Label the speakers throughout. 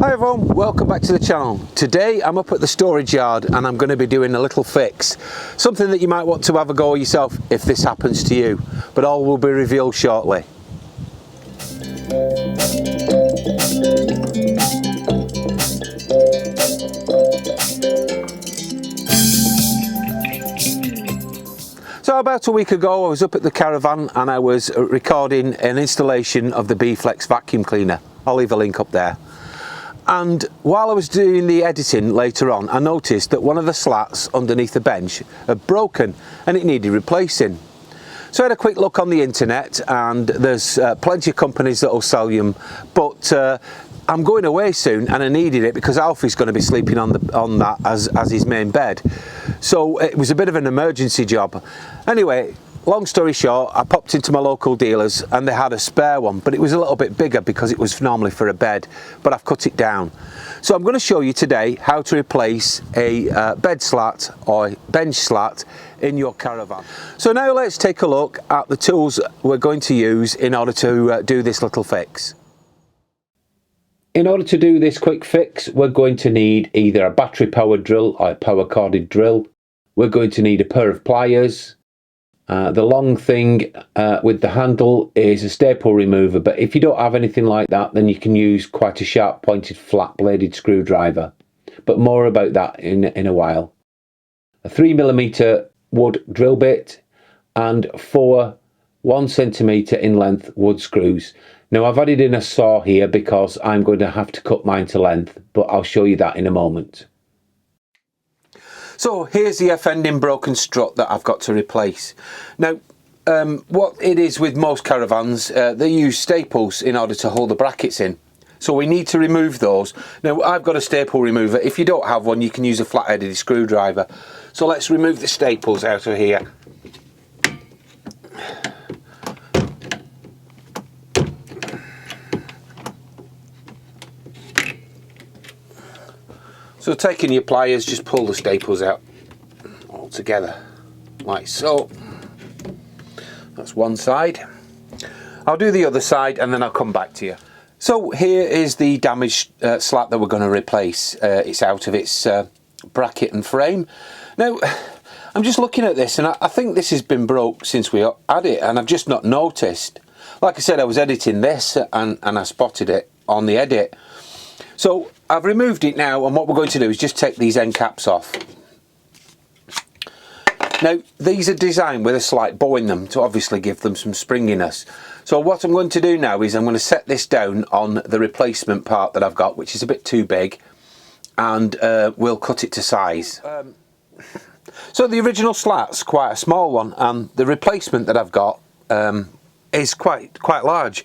Speaker 1: Hi everyone, welcome back to the channel. Today I'm up at the storage yard and I'm going to be doing a little fix. Something that you might want to have a go yourself if this happens to you, but all will be revealed shortly. So about a week ago I was up at the Caravan and I was recording an installation of the B-Flex vacuum cleaner. I'll leave a link up there. And while I was doing the editing later on, I noticed that one of the slats underneath the bench had broken and it needed replacing. So I had a quick look on the internet and there's plenty of companies that will sell them, but I'm going away soon and I needed it because Alfie's going to be sleeping on that as his main bed. So it was a bit of an emergency job. Anyway, long story short, I popped into my local dealers and they had a spare one, but it was a little bit bigger because it was normally for a bed, but I've cut it down. So I'm going to show you today how to replace a bed slat or bench slat in your Caravan. So now let's take a look at the tools we're going to use in order to do this little fix. In order to do this quick fix, we're going to need either a battery powered drill or a power corded drill. We're going to need a pair of pliers. The long thing with the handle is a staple remover, but if you don't have anything like that, then you can use quite a sharp pointed flat bladed screwdriver, but more about that in a while. A 3mm wood drill bit and 4 1 centimetre in length wood screws. Now I've added in a saw here because I'm going to have to cut mine to length, but I'll show you that in a moment. So here's the offending broken strut that I've got to replace. Now what it is with most Caravans, they use staples in order to hold the brackets in. So we need to remove those. Now I've got a staple remover. If you don't have one, you can use a flat-headed screwdriver. So let's remove the staples out of here. So taking your pliers, just pull the staples out all together, like so. That's one side. I'll do the other side and then I'll come back to you. So here is the damaged slat that we're going to replace. It's out of its bracket and frame. Now, I'm just looking at this and I think this has been broke since we had it and I've just not noticed. Like I said, I was editing this and I spotted it on the edit. So I've removed it now and what we're going to do is just take these end caps off. Now these are designed with a slight bow in them to obviously give them some springiness. So what I'm going to do now is I'm going to set this down on the replacement part that I've got, which is a bit too big, and we'll cut it to size. So the original slat's quite a small one and the replacement that I've got is quite large.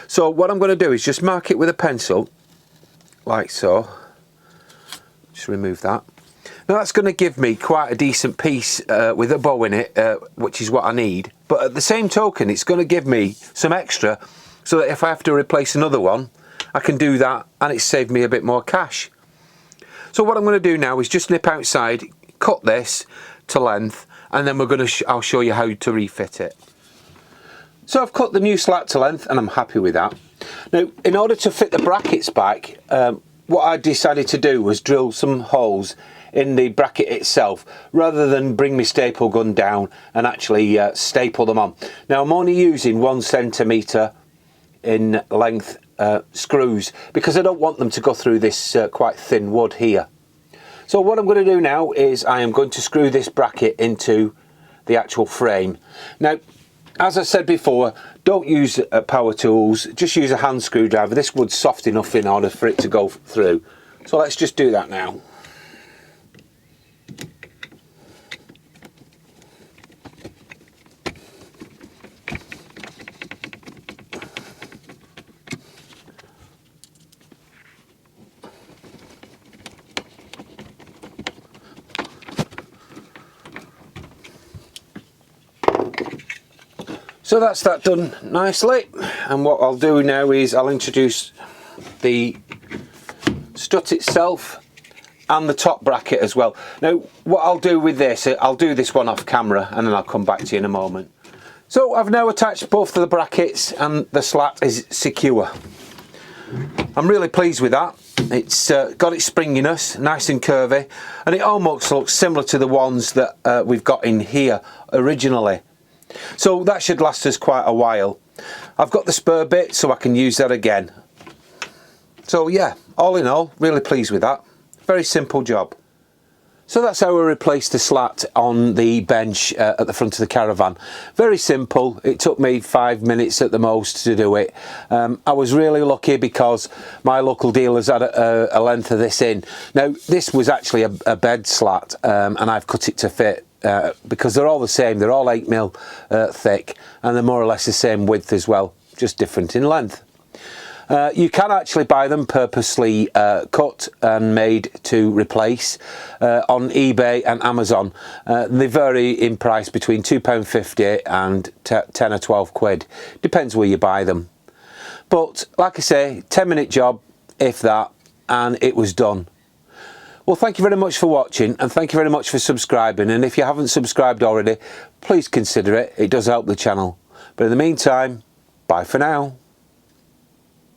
Speaker 1: So what I'm going to do is just mark it with a pencil like so. Just remove that. Now that's going to give me quite a decent piece with a bow in it, which is what I need, but at the same token it's going to give me some extra so that if I have to replace another one I can do that and it's saved me a bit more cash. So what I'm going to do now is just nip outside, cut this to length, and then I'll show you how to refit it. So I've cut the new slat to length and I'm happy with that. Now in order to fit the brackets back, what I decided to do was drill some holes in the bracket itself rather than bring my staple gun down and actually staple them on. Now I'm only using 1 centimetre in length screws because I don't want them to go through this quite thin wood here. So what I'm going to do now is I am going to screw this bracket into the actual frame. Now as I said before, don't use power tools, just use a hand screwdriver. This wood's soft enough in order for it to go through. So let's just do that now. So that's that done nicely, and what I'll do now is I'll introduce the strut itself and the top bracket as well. Now what I'll do with this, I'll do this one off camera and then I'll come back to you in a moment. So I've now attached both of the brackets and the slat is secure. I'm really pleased with that. It's got its springiness, nice and curvy, and it almost looks similar to the ones that we've got in here originally. So that should last us quite a while. I've got the spur bit so I can use that again. So yeah, all in all, really pleased with that. Very simple job. So that's how we replaced the slat on the bench at the front of the Caravan. Very simple. It took me 5 minutes at the most to do it. I was really lucky because my local dealers had a length of this in. Now this was actually a bed slat, and I've cut it to fit because they're all the same. They're all 8mm thick, and they're more or less the same width as well, just different in length. You can actually buy them purposely cut and made to replace on eBay and Amazon. They vary in price between £2.50 and 10 or 12 quid. Depends where you buy them. But like I say, 10-minute job, if that, and it was done. Well, thank you very much for watching, and thank you very much for subscribing. And if you haven't subscribed already, please consider it. It does help the channel. But in the meantime, bye for now.